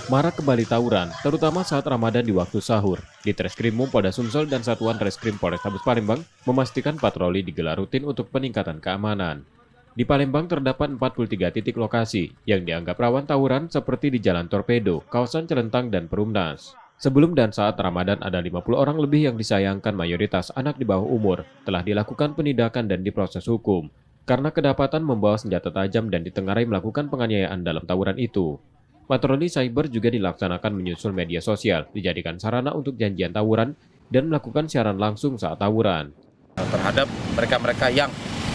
Marak kembali tawuran, terutama saat Ramadan di waktu sahur. Di Treskrimum Polda Sumsel dan Satuan Reskrim Polrestabes Palembang memastikan patroli digelar rutin untuk peningkatan keamanan. Di Palembang terdapat 43 titik lokasi yang dianggap rawan tawuran seperti di Jalan Torpedo, kawasan Celentang, dan Perumnas. Sebelum dan saat Ramadan ada 50 orang lebih yang disayangkan mayoritas anak di bawah umur telah dilakukan penindakan dan diproses hukum karena kedapatan membawa senjata tajam dan ditengarai melakukan penganiayaan dalam tawuran itu. Patroli cyber juga dilaksanakan menyusul media sosial, dijadikan sarana untuk janjian tawuran dan melakukan siaran langsung saat tawuran. Terhadap mereka-mereka yang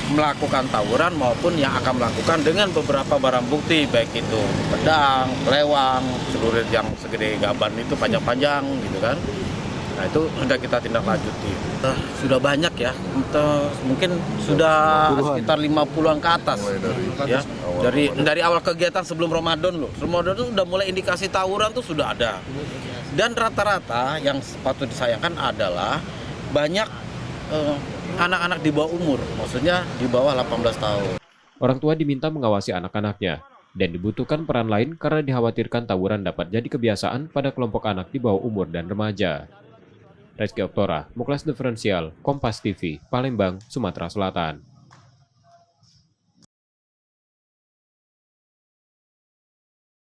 melakukan tawuran maupun yang akan melakukan dengan beberapa barang bukti, baik itu pedang, lewang, celurit yang segede gaban itu panjang-panjang gitu kan. Nah itu sudah kita tindak lanjuti. Sudah banyak ya, mungkin sudah sekitar 50-an ke atas. Ya. Dari awal kegiatan sebelum Ramadan loh. Ramadan itu sudah mulai indikasi tawuran tuh sudah ada. Dan rata-rata yang patut disayangkan adalah banyak anak-anak di bawah umur, maksudnya di bawah 18 tahun. Orang tua diminta mengawasi anak-anaknya dan dibutuhkan peran lain karena dikhawatirkan tawuran dapat jadi kebiasaan pada kelompok anak di bawah umur dan remaja. Reski Oktora, Muklas Diferensial, Kompas TV, Palembang, Sumatera Selatan.